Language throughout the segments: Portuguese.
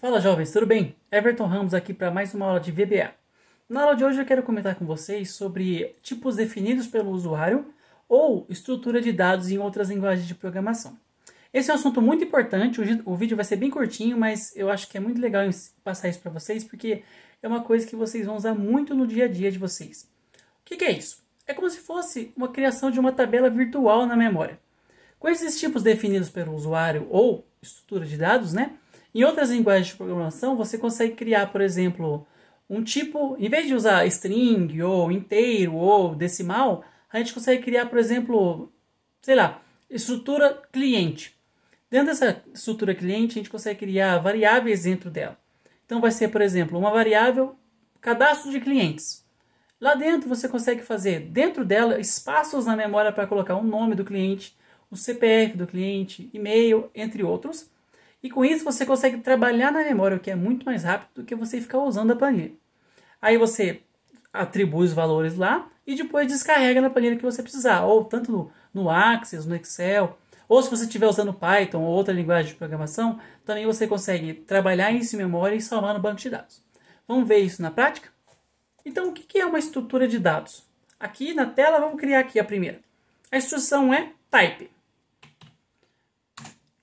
Fala jovens, tudo bem? Everton Ramos aqui para mais uma aula de VBA. Na aula de hoje eu quero comentar com vocês sobre tipos definidos pelo usuário ou estrutura de dados em outras linguagens de programação. Esse é um assunto muito importante, o vídeo vai ser bem curtinho, mas eu acho que é muito legal passar isso para vocês porque é uma coisa que vocês vão usar muito no dia a dia de vocês. O que é isso? É como se fosse uma criação de uma tabela virtual na memória. Com esses tipos definidos pelo usuário ou estrutura de dados, né? Em outras linguagens de programação, você consegue criar, por exemplo, um tipo, em vez de usar string, ou inteiro, ou decimal, a gente consegue criar, por exemplo, sei lá, estrutura cliente. Dentro dessa estrutura cliente, a gente consegue criar variáveis dentro dela. Então vai ser, por exemplo, uma variável cadastro de clientes. Lá dentro você consegue fazer, dentro dela, espaços na memória para colocar o nome do cliente, o CPF do cliente, e-mail, entre outros. E com isso você consegue trabalhar na memória, o que é muito mais rápido do que você ficar usando a planilha. Aí você atribui os valores lá e depois descarrega na planilha que você precisar, ou tanto no Access, no Excel, ou se você estiver usando Python ou outra linguagem de programação, também você consegue trabalhar isso em memória e salvar no banco de dados. Vamos ver isso na prática? Então, o que é uma estrutura de dados? Aqui na tela, vamos criar aqui a primeira. A instrução é type.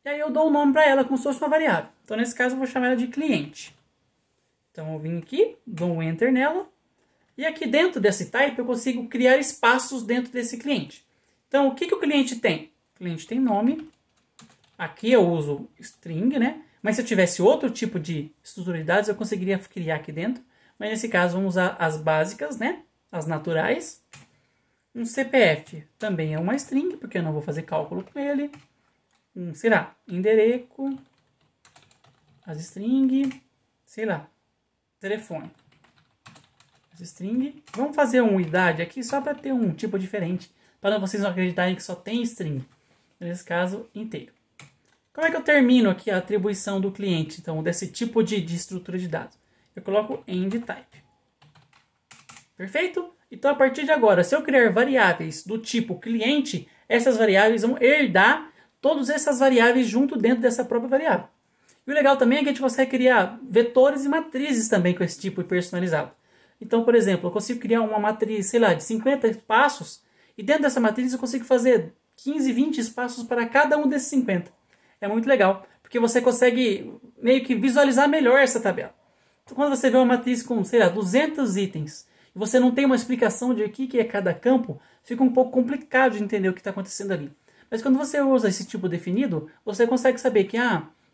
E aí eu dou o nome para ela como se fosse uma variável. Então, nesse caso, eu vou chamar ela de cliente. Então, eu vim aqui, dou um enter nela. E aqui dentro desse type, eu consigo criar espaços dentro desse cliente. Então, o que o cliente tem? O cliente tem nome. Aqui eu uso string, né? Mas se eu tivesse outro tipo de estrutura de dados, eu conseguiria criar aqui dentro. Mas nesse caso, vamos usar as básicas, né? As naturais. Um CPF também é uma string, porque eu não vou fazer cálculo com ele. Sei lá, endereço, as string, sei lá, telefone. As string. Vamos fazer uma idade aqui só para ter um tipo diferente, para vocês não acreditarem que só tem string. Nesse caso, inteiro. Como é que eu termino aqui a atribuição do cliente, então, desse tipo de estrutura de dados? Eu coloco end type. Perfeito? Então, a partir de agora, se eu criar variáveis do tipo cliente, essas variáveis vão herdar todas essas variáveis junto dentro dessa própria variável. E o legal também é que a gente consegue criar vetores e matrizes também com esse tipo personalizado. Então, por exemplo, eu consigo criar uma matriz, sei lá, de 50 espaços, e dentro dessa matriz eu consigo fazer 15, 20 espaços para cada um desses 50. É muito legal, porque você consegue meio que visualizar melhor essa tabela. Então, quando você vê uma matriz com, sei lá, 200 itens, e você não tem uma explicação de o que é cada campo, fica um pouco complicado de entender o que está acontecendo ali. Mas quando você usa esse tipo definido, você consegue saber que,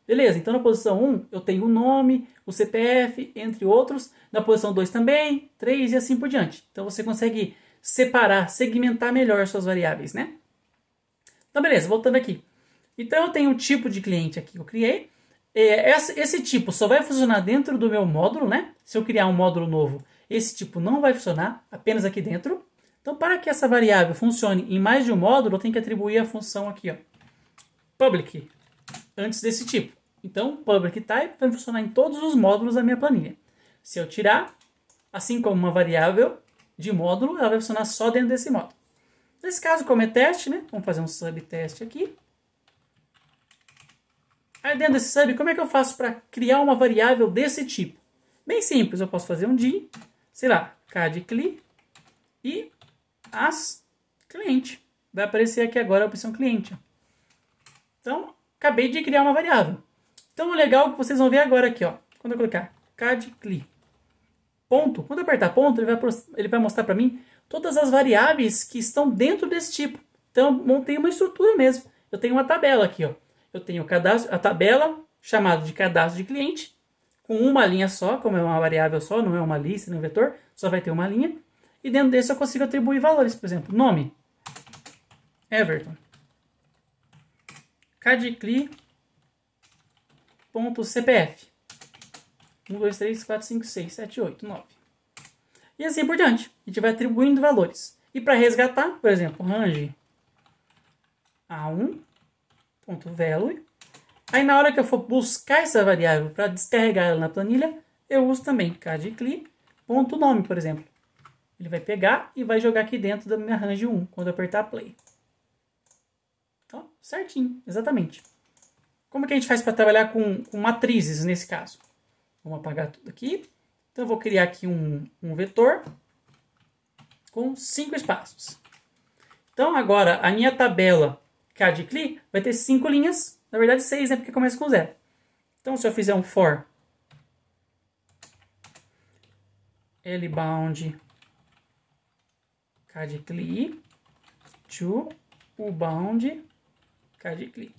beleza, então na posição 1 eu tenho o nome, o CPF, entre outros. Na posição 2 também, 3 e assim por diante. Então você consegue separar, segmentar melhor suas variáveis, né? Então beleza, voltando aqui. Então eu tenho um tipo de cliente aqui que eu criei. Esse tipo só vai funcionar dentro do meu módulo, né? Se eu criar um módulo novo, esse tipo não vai funcionar, apenas aqui dentro. Então, para que essa variável funcione em mais de um módulo, eu tenho que atribuir a função aqui, ó, public, antes desse tipo. Então, public type vai funcionar em todos os módulos da minha planilha. Se eu tirar, assim como uma variável de módulo, ela vai funcionar só dentro desse módulo. Nesse caso, como é teste, né? Vamos fazer um subteste aqui. Aí dentro desse sub, como é que eu faço para criar uma variável desse tipo? Bem simples, eu posso fazer um D, sei lá, cadcli e as cliente. Vai aparecer aqui agora a opção cliente. Então, acabei de criar uma variável. Então, o legal é que vocês vão ver agora aqui, ó. Quando eu colocar cadcli, ponto, quando eu apertar ponto, ele vai mostrar para mim todas as variáveis que estão dentro desse tipo. Então, montei uma estrutura mesmo. Eu tenho uma tabela aqui, ó. Eu tenho a tabela chamada de cadastro de cliente, com uma linha só, como é uma variável só, não é uma lista, não é um vetor, só vai ter uma linha. E dentro desse eu consigo atribuir valores. Por exemplo, nome, Everton, cadcli.cpf, 1, 2, 3, 4, 5, 6, 7, 8, 9. E assim por diante. A gente vai atribuindo valores. E para resgatar, por exemplo, range a1.value. Aí na hora que eu for buscar essa variável para descarregar ela na planilha, eu uso também cadcli.nome, por exemplo. Ele vai pegar e vai jogar aqui dentro da minha range 1, quando eu apertar play. Então, certinho, exatamente. Como é que a gente faz para trabalhar com matrizes nesse caso? Vamos apagar tudo aqui. Então, eu vou criar aqui um vetor com 5 espaços. Então, agora, a minha tabela CAD-CLI vai ter 5 linhas. Na verdade, 6, né? Porque começa com 0. Então, se eu fizer um for lbound CAD-CLI to ubound CAD-CLI.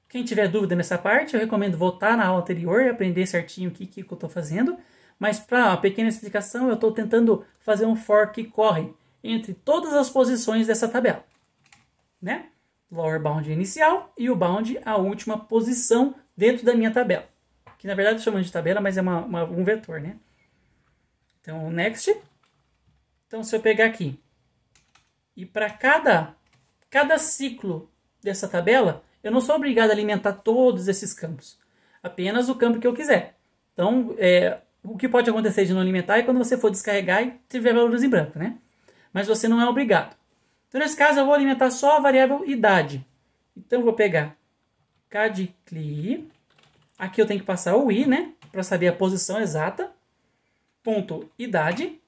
Quem tiver dúvida nessa parte, eu recomendo voltar na aula anterior e aprender certinho o que eu estou fazendo. Mas para uma pequena explicação, eu estou tentando fazer um for que corre entre todas as posições dessa tabela, né? Lower bound inicial e o bound a última posição dentro da minha tabela. Que na verdade chamamos de tabela, mas é um vetor, né? Então, next. Então, se eu pegar aqui e para cada ciclo dessa tabela, eu não sou obrigado a alimentar todos esses campos. Apenas o campo que eu quiser. Então, o que pode acontecer de não alimentar é quando você for descarregar e tiver valores em branco, né? Mas você não é obrigado. Então, nesse caso, eu vou alimentar só a variável idade. Então, eu vou pegar CAD-CLI. Aqui eu tenho que passar o i, né? Para saber a posição exata. Ponto idade.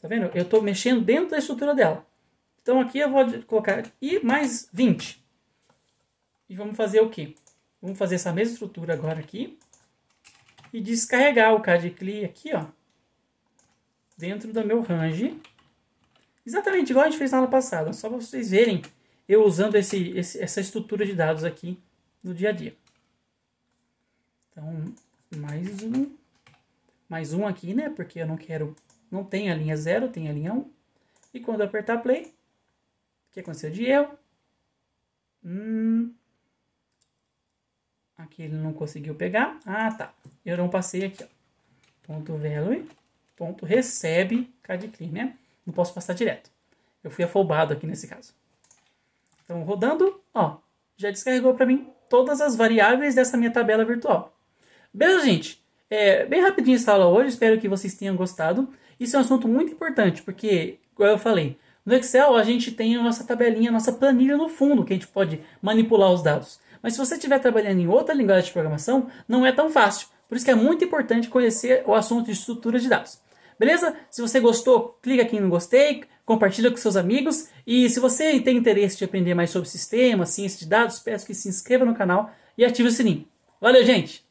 Tá vendo? Eu estou mexendo dentro da estrutura dela. Então, aqui eu vou colocar i mais 20. E vamos fazer o quê? Vamos fazer essa mesma estrutura agora aqui. E descarregar o CAD-CLI aqui, ó. Dentro do meu range. Exatamente igual a gente fez na aula passada. Só para vocês verem eu usando essa estrutura de dados aqui no dia a dia. Então, mais um aqui, né? Porque eu não quero... Não tem a linha 0, tem a linha 1. E quando eu apertar play, o que aconteceu de erro? Aqui ele não conseguiu pegar. Ah, tá. Eu não passei aqui, ó. Ponto value, ponto recebe CAD-CLI, né? Não posso passar direto. Eu fui afobado aqui nesse caso. Então, rodando, ó, já descarregou para mim todas as variáveis dessa minha tabela virtual. Beleza, gente? Bem rapidinho essa aula hoje, espero que vocês tenham gostado. Isso é um assunto muito importante, porque, como eu falei, no Excel a gente tem a nossa tabelinha, a nossa planilha no fundo, que a gente pode manipular os dados. Mas se você estiver trabalhando em outra linguagem de programação, não é tão fácil. Por isso que é muito importante conhecer o assunto de estrutura de dados. Beleza? Se você gostou, clica aqui no gostei, compartilha com seus amigos. E se você tem interesse de aprender mais sobre sistema, ciência de dados, peço que se inscreva no canal e ative o sininho. Valeu, gente!